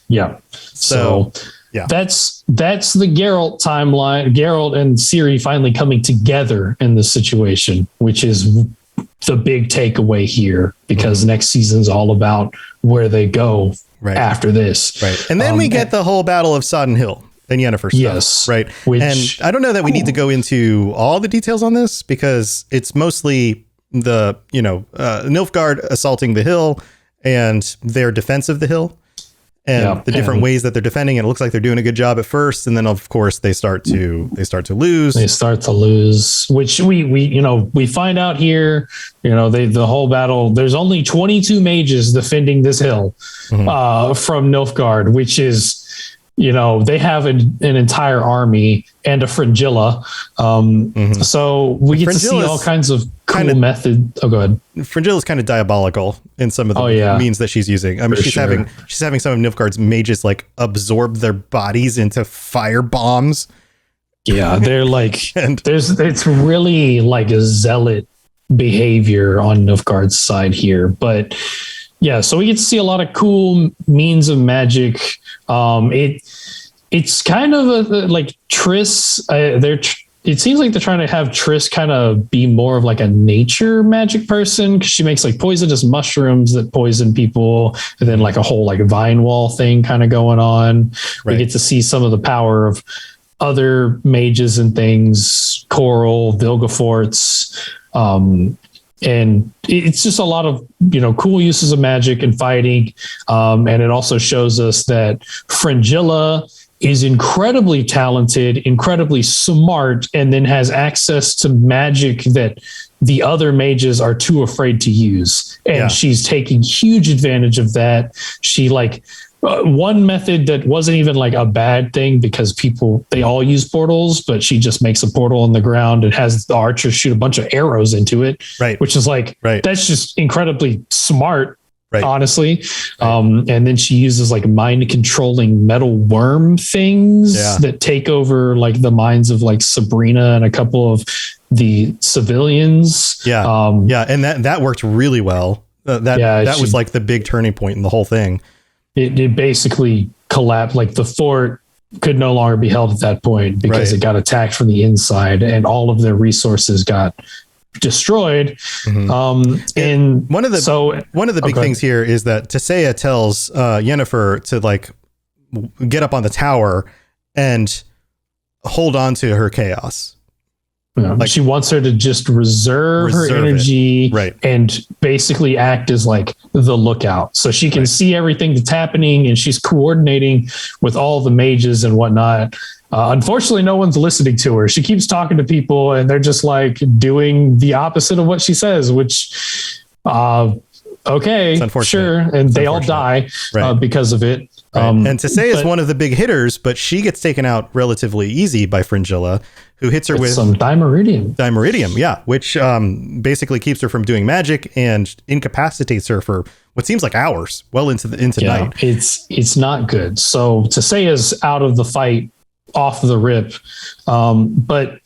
Yeah. So yeah, that's the Geralt timeline. Geralt and Ciri finally coming together in this situation, which is the big takeaway here, because next season's all about where they go after this. Right. And then we get the whole Battle of Sodden Hill and Yennefer stuff. Yes. Right. And I don't know that we need to go into all the details on this because it's mostly the, Nilfgaard assaulting the hill and their defense of the hill and the different ways that they're defending it. It looks like they're doing a good job at first. And then of course they start to lose. They start to lose, which we find out here, the whole battle, there's only 22 mages defending this hill from Nilfgaard, which is, they have an entire army and a Fringilla. So we get to see all kinds of cool method. Oh, go ahead. Fringilla is kind of diabolical in some of the means that she's using. I mean, she's having some of Nilfgaard's mages like absorb their bodies into fire bombs. Yeah, they're like, it's really like a zealot behavior on Nilfgaard's side here, but yeah, so we get to see a lot of cool means of magic. It's kind of like Triss. It seems like they're trying to have Triss kind of be more of like a nature magic person, because she makes like poisonous mushrooms that poison people, and then like a whole like vine wall thing kind of going on. Right. We get to see some of the power of other mages and things, Coral, Vilgefortz, and it's just a lot of, cool uses of magic and fighting. And it also shows us that Fringilla is incredibly talented, incredibly smart, and then has access to magic that the other mages are too afraid to use. And she's taking huge advantage of that. She one method that wasn't even like a bad thing, because they all use portals, but she just makes a portal on the ground and has the archers shoot a bunch of arrows into it. Right. Which is that's just incredibly smart. Right. Honestly. Right. And then she uses like mind controlling metal worm things that take over like the minds of like Sabrina and a couple of the civilians. Yeah. And that worked really well. That was like the big turning point in the whole thing. It basically collapsed. Like the fort could no longer be held at that point because it got attacked from the inside and all of their resources got destroyed. And one of the big things here is that Tissaia tells Yennefer to like get up on the tower and hold on to her chaos. Yeah, like she wants her to just reserve her energy and basically act as like the lookout, so she can see everything that's happening, and she's coordinating with all the mages and whatnot. Unfortunately, no one's listening to her. She keeps talking to people and they're just like doing the opposite of what she says, which, okay, sure. And they all die because of it. And Tissaia is one of the big hitters, but she gets taken out relatively easy by Fringilla, who hits her with some Dimeridium, which basically keeps her from doing magic and incapacitates her for what seems like hours, well into night. It's not good. So Tissaia's out of the fight off the rip, but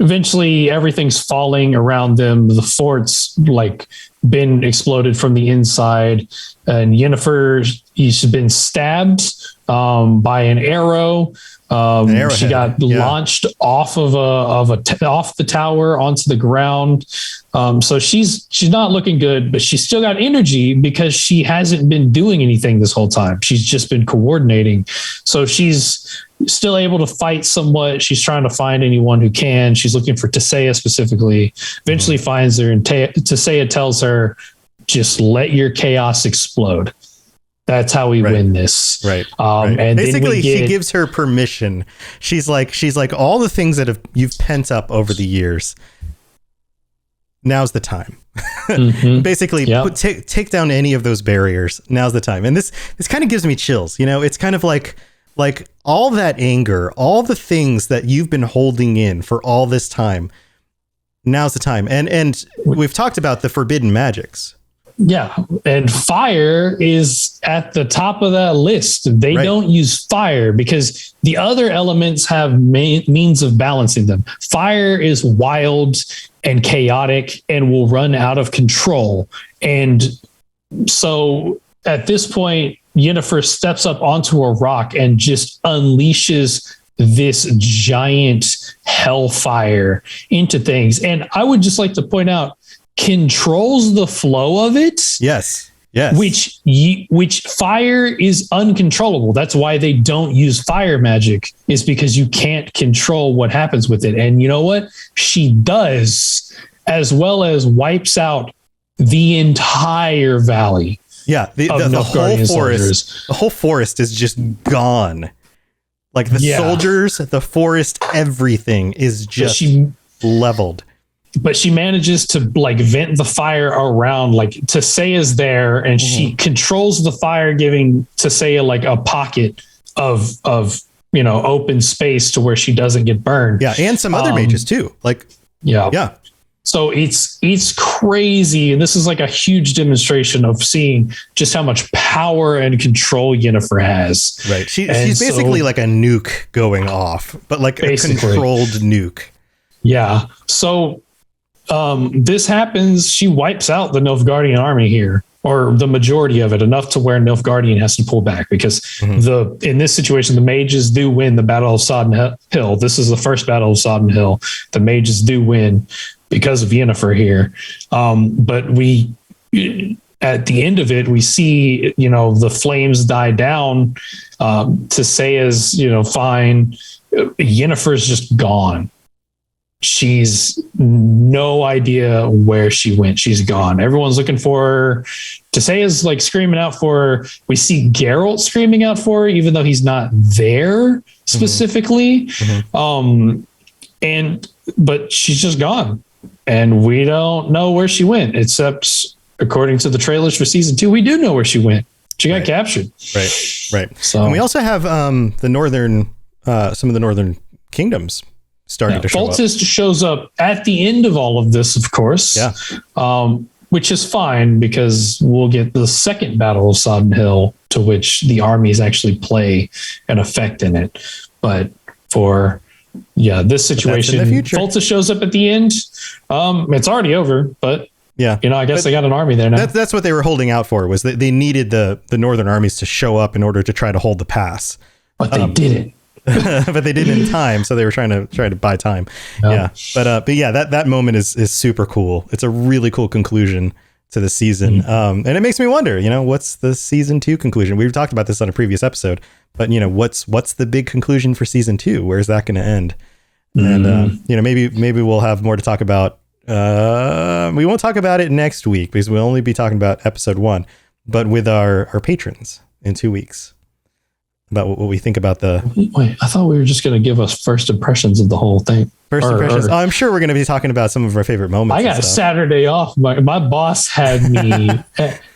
eventually everything's falling around them. The fort's like been exploded from the inside, and Yennefer, she's been stabbed by an arrow. She got launched off of off the tower onto the ground. So she's not looking good, but she's still got energy because she hasn't been doing anything this whole time. She's just been coordinating. So she's still able to fight somewhat. She's trying to find anyone who can. She's looking for Tissaia specifically. Eventually finds her, and Tissaia tells her, "Just let your chaos explode." That's how we win this. Right. And basically, she gives her permission. She's like, all the things that you've pent up over the years. Now's the time. Basically, take down any of those barriers. Now's the time. And this kind of gives me chills. It's kind of like all that anger, all the things that you've been holding in for all this time. Now's the time. And we've talked about the forbidden magics. Yeah, and fire is at the top of that list. They don't use fire because the other elements have means of balancing them. Fire is wild and chaotic and will run out of control. And so at this point, Yennefer steps up onto a rock and just unleashes this giant hellfire into things. And I would just like to point out, controls the flow of it. Yes. Which fire is uncontrollable. That's why they don't use fire magic, is because you can't control what happens with it. And you know what? She does, as well as wipes out the entire valley. Yeah. The whole forest. The whole forest is just gone. Like the soldiers, the forest, everything is just leveled. But she manages to vent the fire around, Tissaia's there, and she controls the fire, giving Tissaia a pocket of open space to where she doesn't get burned. Yeah, and some other mages too. Yeah. So it's crazy, and this is a huge demonstration of seeing just how much power and control Yennefer has. Right. She's basically like a nuke going off, but a controlled nuke. Yeah. So this happens. She wipes out the Nilfgaardian army here, or the majority of it, enough to where Nilfgaardian has to pull back because in this situation, the mages do win the Battle of Sodden Hill. This is the first Battle of Sodden Hill. The mages do win because of Yennefer here. But at the end of it, we see, the flames die down. Tissaia's, fine. Yennefer's just gone. She's no idea where she went. She's gone. Everyone's looking for her. Tissaia's screaming out for her. We see Geralt screaming out for her, even though he's not there specifically. But she's just gone. And we don't know where she went, except according to the trailers for season 2, we do know where she went. She got captured. Right. So, and we also have some of the northern kingdoms starting to show up. Vilgefortz shows up at the end of all of this, of course. Yeah. Which is fine because we'll get the second Battle of Sodden Hill, to which the armies actually play an effect in it. But for this situation, Vilgefortz shows up at the end. It's already over, but I guess they got an army there now. That's what they were holding out for, was that they needed the northern armies to show up in order to try to hold the pass. But they didn't. But they didn't in time, so they were trying to buy time. Yeah. But that moment is super cool. It's a really cool conclusion to the season. And it makes me wonder, what's the season 2 conclusion? We've talked about this on a previous episode, but what's the big conclusion for season 2? Where's that going to end? And maybe we'll have more to talk about. We won't talk about it next week because we'll only be talking about episode 1, but with our patrons in 2 weeks. About what we think about Wait, I thought we were just going to give us first impressions of the whole thing. First impressions. I'm sure we're going to be talking about some of our favorite moments. I got a Saturday off. My boss had me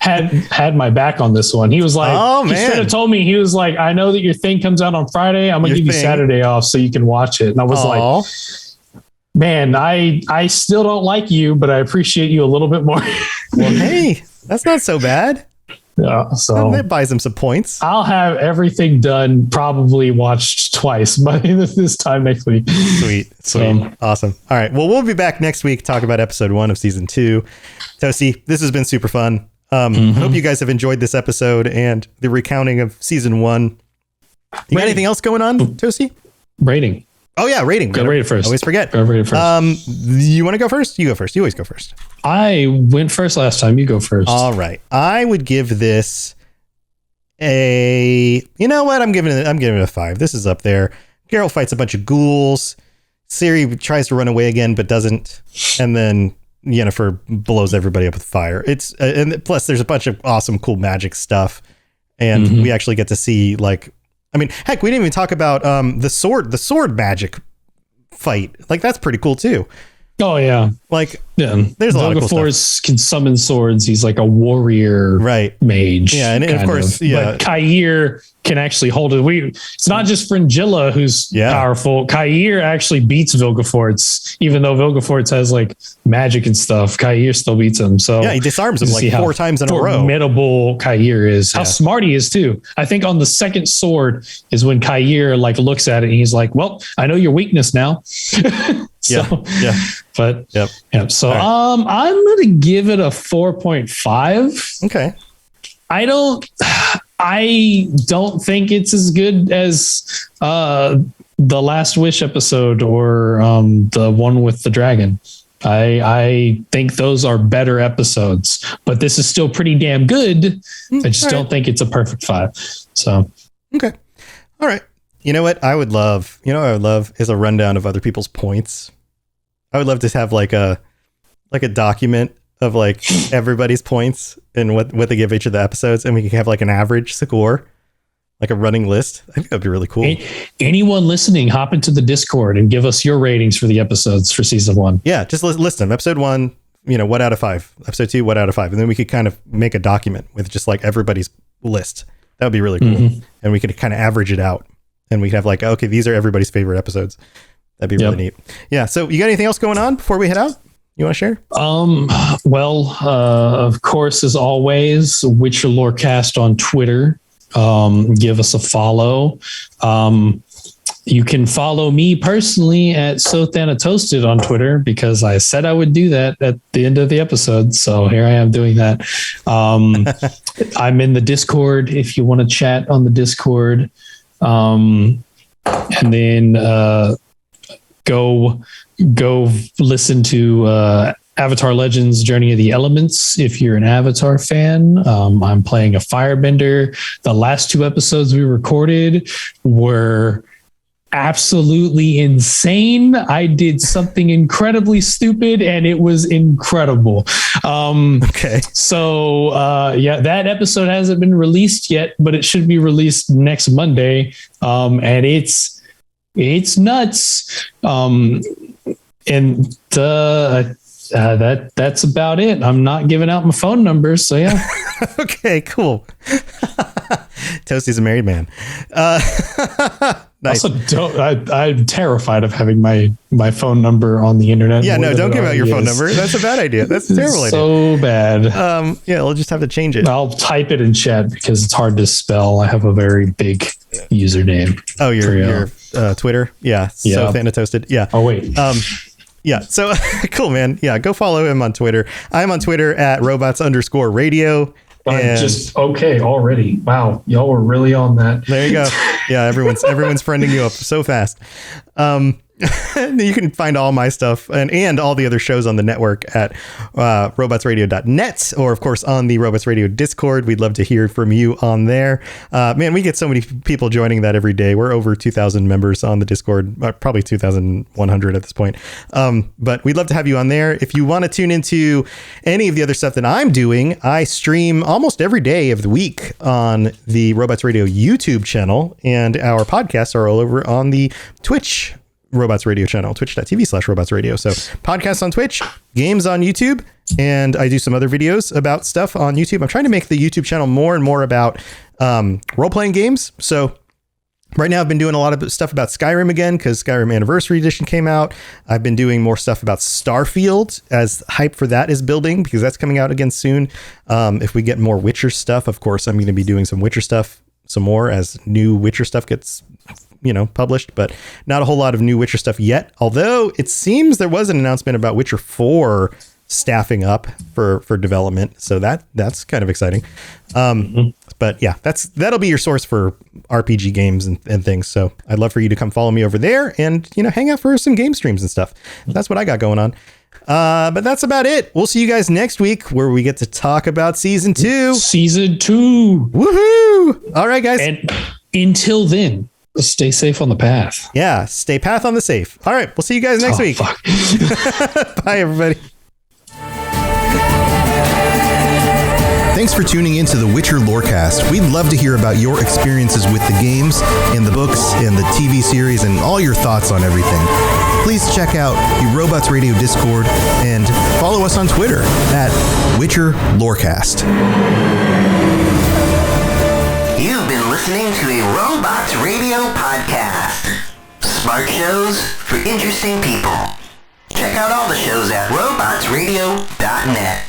had my back on this one. He was like, he should have told me. He was like, I know that your thing comes out on Friday. I'm going to give you Saturday off so you can watch it. And I was like, man, I still don't like you, but I appreciate you a little bit more. Well, hey, that's not so bad. Yeah, so that buys him some points. I'll have everything done, probably watched twice by this time next week. Sweet. Awesome. All right. Well, we'll be back next week to talk about episode 1 of season 2. Toasty, this has been super fun. I hope you guys have enjoyed this episode and the recounting of season 1. You got anything else going on, Toasty? Rating. Oh yeah, rating. Go rate it first. Always forget. Go rate it first. You want to go first? You go first. You always go first. I went first last time. You go first. All right. I would give this you know what? I'm giving it a 5. This is up there. Geralt fights a bunch of ghouls. Ciri tries to run away again, but doesn't. And then Yennefer blows everybody up with fire. It's and plus there's a bunch of awesome, cool magic stuff. And we actually get to see heck, we didn't even talk about the sword magic fight. Like that's pretty cool too. Oh yeah. There's a lot of cool stuff. Vilgefortz can summon swords. He's like a warrior mage. Yeah, and of course, But Kair can actually hold it. It's not just Fringilla who's powerful. Kair actually beats Vilgefortz, even though Vilgefortz has like magic and stuff. Kair still beats him. So yeah, he disarms him like 4 times in a row. Formidable Kair is. How smart he is too. I think on the second sword is when Kair like looks at it and he's like, "Well, I know your weakness now." So, So I'm gonna give it a 4.5. Okay. I don't think it's as good as the Last Wish episode or the one with the dragon. I think those are better episodes, but this is still pretty damn good. I just don't think it's a perfect 5. So okay, all right. You know what I would love? You know what I would love is a rundown of other people's points. I would love to have like a document of like everybody's points and what they give each of the episodes, and we can have like an average score, like a running list. I think that'd be really cool. Anyone listening, hop into the Discord and give us your ratings for the episodes for season 1. Yeah, just list them. Episode 1, what out of 5? Episode 2, what out of 5? And then we could kind of make a document with just like everybody's list. That would be really cool. And we could kind of average it out, and we could have like, okay, these are everybody's favorite episodes. That'd be really neat. Yeah. So you got anything else going on before we head out? You want to share? Of course, as always, Witcher Lorecast on Twitter. Give us a follow. You can follow me personally at SoThanatoasted on Twitter because I said I would do that at the end of the episode. So here I am doing that. I'm in the Discord if you want to chat on the Discord. And then go listen to Avatar Legends Journey of the Elements if you're an Avatar fan. I'm playing a firebender. The last 2 episodes we recorded were absolutely insane. I did something incredibly stupid and it was incredible. Okay. So that episode hasn't been released yet, but it should be released next Monday. And it's nuts. That's about it. I'm not giving out my phone number, so yeah. Okay, cool. Toasty's a married man. Nice. Also, I'm terrified of having my phone number on the internet. Yeah, no, don't give out your phone number. That's a bad idea. That's a terrible idea. So bad. Yeah, we'll just have to change it. I'll type it in chat because it's hard to spell. I have a very big username. Oh, your Twitter? Yeah. So Thanatoasted. Yeah. Oh, wait. Yeah. So cool, man. Yeah. Go follow him on Twitter. I'm on Twitter at robots_radio. I'm just okay already. Wow. Y'all were really on that. There you go. Yeah. Everyone's friending you up so fast. You can find all my stuff and all the other shows on the network at robotsradio.net, or of course on the Robots Radio Discord. We'd love to hear from you on there. Man, we get so many people joining that every day. We're over 2,000 members on the Discord, probably 2,100 at this point. But we'd love to have you on there. If you want to tune into any of the other stuff that I'm doing, I stream almost every day of the week on the Robots Radio YouTube channel, and our podcasts are all over on the Twitch Robots Radio channel, twitch.tv/robotsradio. So podcasts on Twitch, games on YouTube, and I do some other videos about stuff on YouTube. I'm trying to make the YouTube channel more and more about role-playing games. So right now I've been doing a lot of stuff about Skyrim again because Skyrim Anniversary Edition came out. I've been doing more stuff about Starfield as hype for that is building because that's coming out again soon. If we get more Witcher stuff, of course, I'm going to be doing some Witcher stuff some more as new Witcher stuff gets published, but not a whole lot of new Witcher stuff yet. Although it seems there was an announcement about Witcher 4 staffing up for development. So that's kind of exciting. But yeah, that'll be your source for RPG games and things. So I'd love for you to come follow me over there and, hang out for some game streams and stuff. That's what I got going on. But that's about it. We'll see you guys next week where we get to talk about season 2. Season 2. Woohoo! All right, guys. And until then, stay safe on the path. Yeah, stay path on the safe. All right, we'll see you guys next week. Fuck. Bye, everybody. Thanks for tuning in to the Witcher Lorecast. We'd love to hear about your experiences with the games and the books and the TV series and all your thoughts on everything. Please check out the Robots Radio Discord and follow us on Twitter at Witcher Lorecast. You've been listening to a Robots Radio podcast. Smart shows for interesting people. Check out all the shows at robotsradio.net.